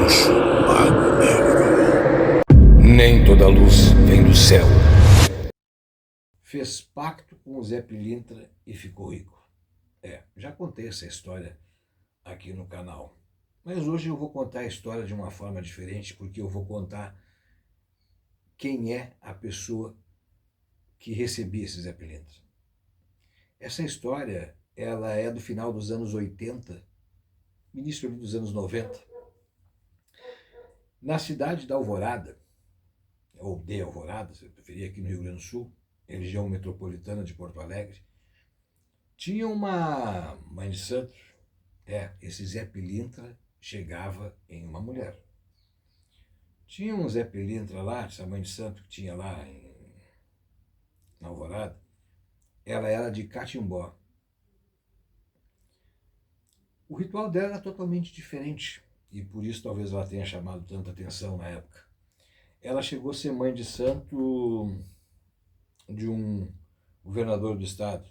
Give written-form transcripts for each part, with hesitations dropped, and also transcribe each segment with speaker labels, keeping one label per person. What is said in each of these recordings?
Speaker 1: Bruxo, mago negro.
Speaker 2: Nem toda luz vem do céu.
Speaker 3: Fez pacto com o Zé Pilintra e ficou rico. Já contei essa história aqui no canal. Mas hoje eu vou contar a história de uma forma diferente, porque eu vou contar quem é a pessoa que recebia esse Zé Pilintra. Essa história, ela é do final dos anos 80, início dos anos 90, na cidade da Alvorada, ou de Alvorada, se eu preferir, aqui no Rio Grande do Sul, região metropolitana de Porto Alegre, tinha uma mãe de santo. Esse Zé Pilintra chegava em uma mulher. Tinha um Zé Pilintra lá, essa mãe de santo que tinha lá na Alvorada, ela era de Catimbó. O ritual dela era totalmente diferente, e por isso talvez ela tenha chamado tanta atenção na época. Ela chegou a ser mãe de santo de um governador do estado.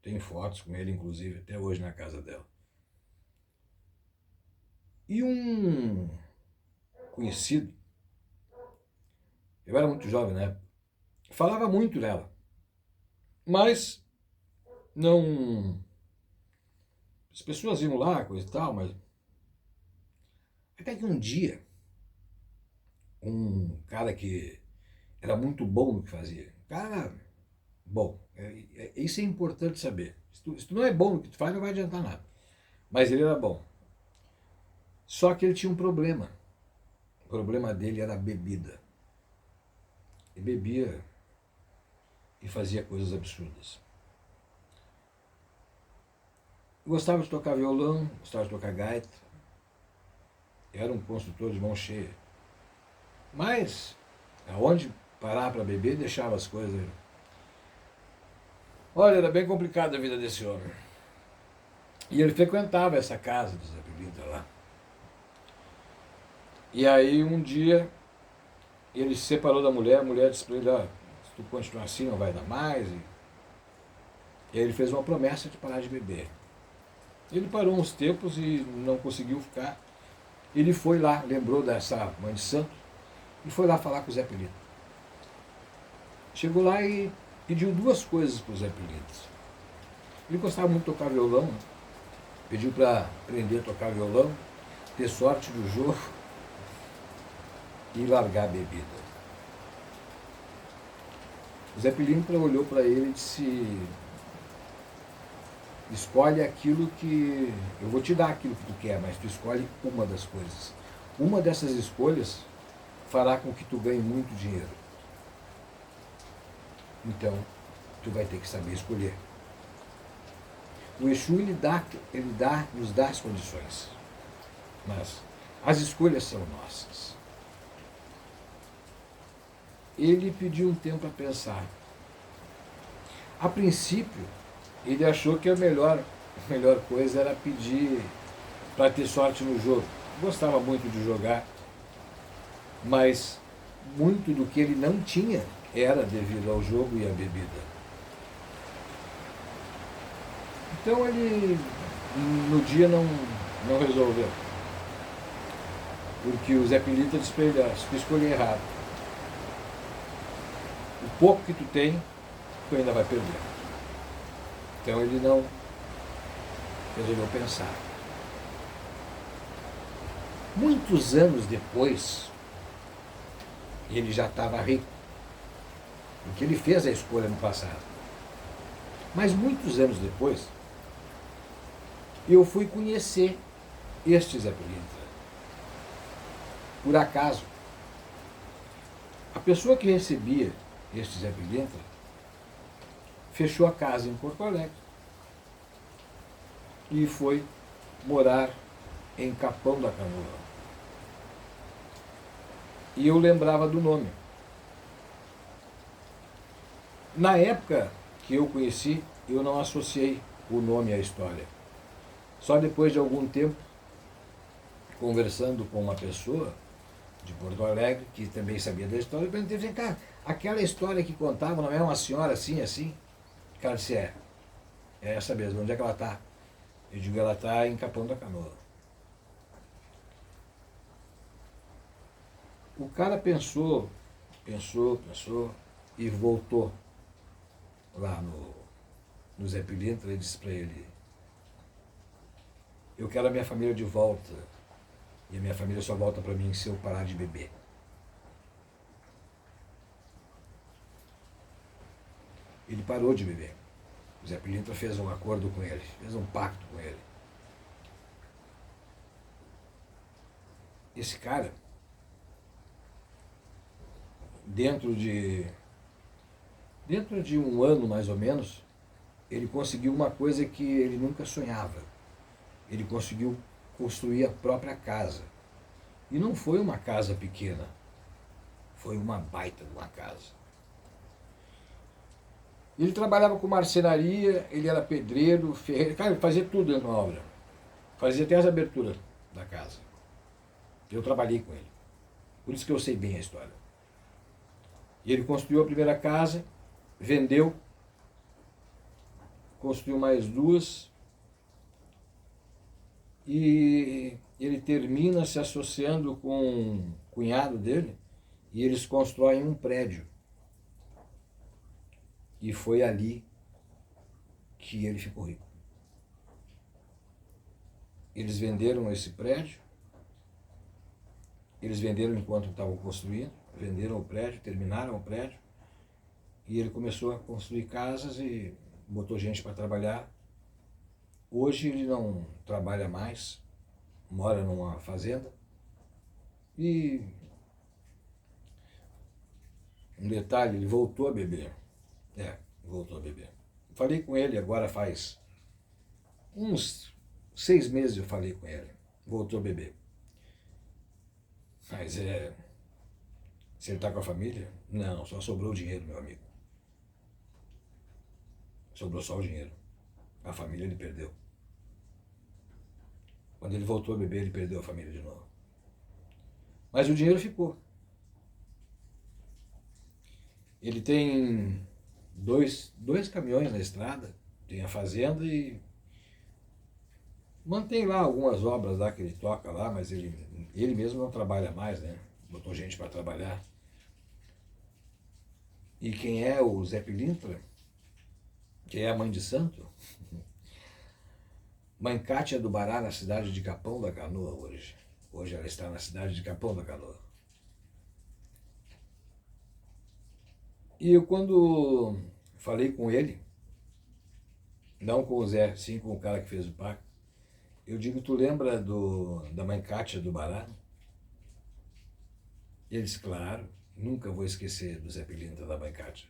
Speaker 3: Tem fotos com ele, inclusive, até hoje na casa dela. E um conhecido, eu era muito jovem na época, falava muito dela, mas não... As pessoas iam lá, coisa e tal, mas... Até que um dia, um cara que era muito bom no que fazia, cara bom, isso é importante saber. Se tu não é bom no que tu faz, não vai adiantar nada. Mas ele era bom. Só que ele tinha um problema. O problema dele era a bebida. Ele bebia e fazia coisas absurdas. Gostava de tocar violão, gostava de tocar gaita. Era um construtor de mão cheia. Mas, aonde parar para beber, deixava as coisas. Olha, era bem complicada a vida desse homem. E ele frequentava essa casa do Zé Pilintra lá. E aí um dia ele se separou da mulher, a mulher disse para ele, se tu continuar assim não vai dar mais. E aí ele fez uma promessa de parar de beber. Ele parou uns tempos e não conseguiu ficar. Ele foi lá, lembrou dessa mãe de santo, e foi lá falar com o Zé Pilintra. Chegou lá e pediu duas coisas para o Zé Pilintra. Ele gostava muito de tocar violão, né? Pediu para aprender a tocar violão, ter sorte no jogo e largar a bebida. O Zé Pilintra olhou para ele e disse, escolhe aquilo que... Eu vou te dar aquilo que tu quer, mas tu escolhe uma das coisas. Uma dessas escolhas fará com que tu ganhe muito dinheiro. Então, tu vai ter que saber escolher. O Exu, nos dá as condições, mas as escolhas são nossas. Ele pediu um tempo para pensar. A princípio, ele achou que a melhor coisa era pedir para ter sorte no jogo. Gostava muito de jogar, mas muito do que ele não tinha era devido ao jogo e à bebida. Então ele, no dia, não resolveu. Porque o Zé Pilintra disse para ele, se tu escolher errado, o pouco que tu tem, tu ainda vai perder. Então ele não resolveu pensar. Muitos anos depois, ele já estava rico, porque ele fez a escolha no passado. Mas muitos anos depois, eu fui conhecer este Zé Pilintra. Por acaso, a pessoa que recebia este Zé Pilintra fechou a casa em Porto Alegre e foi morar em Capão da Canoa. E eu lembrava do nome. Na época que eu conheci, eu não associei o nome à história. Só depois de algum tempo, conversando com uma pessoa de Porto Alegre, que também sabia da história, eu perguntei, vem cá, aquela história que contava, não é uma senhora assim, assim? O cara disse, é essa mesmo, onde é que ela está? Eu digo, ela está em Capão da Canoa. O cara pensou e voltou lá no Zé Pilintra e disse para ele: eu quero a minha família de volta, e a minha família só volta para mim se eu parar de beber. Ele parou de beber. O Zé Pilintra fez um acordo com ele, fez um pacto com ele. Esse cara, dentro de um ano mais ou menos, ele conseguiu uma coisa que ele nunca sonhava. Ele conseguiu construir a própria casa. E não foi uma casa pequena, foi uma baita de uma casa. Ele trabalhava com marcenaria, ele era pedreiro, ferreiro, cara, ele fazia tudo dentro da obra. Fazia até as aberturas da casa. Eu trabalhei com ele. Por isso que eu sei bem a história. E ele construiu a primeira casa, vendeu, construiu mais duas, e ele termina se associando com o cunhado dele, e eles constroem um prédio. E foi ali que ele ficou rico. Eles venderam esse prédio, eles venderam enquanto estavam construindo, venderam o prédio, terminaram o prédio, e ele começou a construir casas e botou gente para trabalhar. Hoje ele não trabalha mais, mora numa fazenda. E um detalhe, ele voltou a beber. Voltou a beber. Falei com ele agora faz uns 6 meses eu falei com ele. Voltou a beber. Mas se ele está com a família? Não, só sobrou o dinheiro, meu amigo. Sobrou só o dinheiro. A família ele perdeu. Quando ele voltou a beber, ele perdeu a família de novo. Mas o dinheiro ficou. Ele tem dois caminhões na estrada, tem a fazenda e mantém lá algumas obras lá que ele toca lá, mas ele mesmo não trabalha mais, né? Botou gente para trabalhar. E quem é o Zé Pilintra, que é a mãe de santo, Mãe Cátia do Bará, na cidade de Capão da Canoa hoje. Hoje ela está na cidade de Capão da Canoa. E eu, quando falei com ele, não com o Zé, sim com o cara que fez o pacto, eu digo: tu lembra da Mãe Cátia do Bará? Ele disse: claro, nunca vou esquecer do Zé Pilintra, da Mãe Cátia.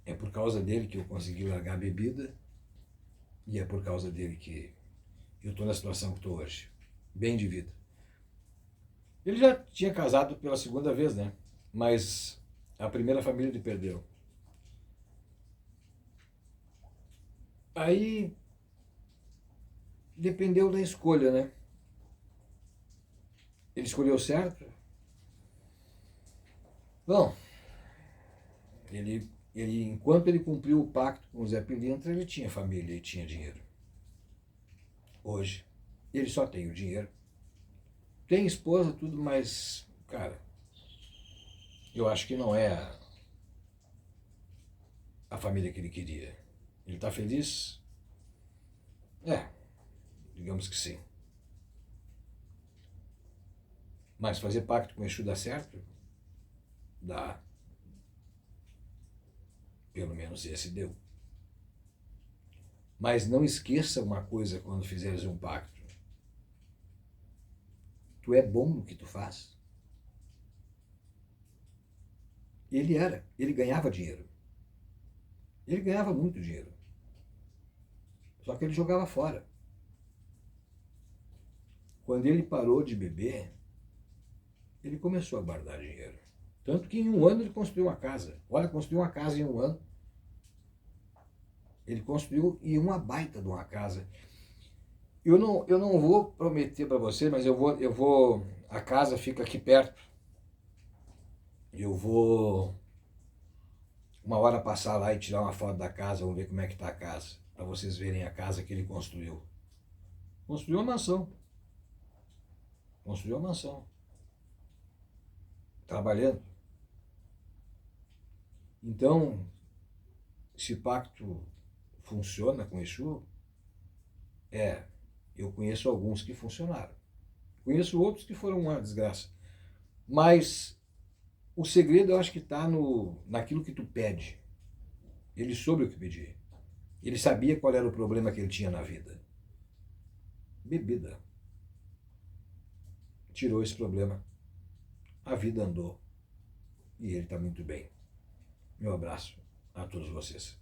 Speaker 3: É por causa dele que eu consegui largar a bebida, e é por causa dele que eu estou na situação que estou hoje, bem de vida. Ele já tinha casado pela segunda vez, né? Mas a primeira família ele perdeu. Aí dependeu da escolha, né? Ele escolheu certo? Bom, enquanto ele cumpriu o pacto com o Zé Pilintra, ele tinha família e tinha dinheiro. Hoje, ele só tem o dinheiro. Tem esposa, tudo, mas, cara, eu acho que não é a família que ele queria. Ele está feliz? Digamos que sim. Mas fazer pacto com o Exu dá certo? Dá. Pelo menos esse deu. Mas não esqueça uma coisa quando fizeres um pacto. Tu é bom no que tu faz. Ele ganhava dinheiro. Ele ganhava muito dinheiro. Só que ele jogava fora. Quando ele parou de beber, ele começou a guardar dinheiro. Tanto que em um ano ele construiu uma casa. Olha, construiu uma casa em um ano. Ele construiu e uma baita de uma casa. Eu não vou prometer para você, mas eu vou. A casa fica aqui perto. Eu vou uma hora passar lá e tirar uma foto da casa, vamos ver como é que está a casa, para vocês verem a casa que ele construiu. Construiu uma mansão. Construiu uma mansão. trabalhando. Então, esse pacto funciona com Exu? Eu conheço alguns que funcionaram. Conheço outros que foram uma desgraça. Mas o segredo eu acho que está naquilo que tu pede. Ele soube o que pedir. Ele sabia qual era o problema que ele tinha na vida. Bebida. Tirou esse problema. A vida andou. E ele está muito bem. Meu abraço a todos vocês.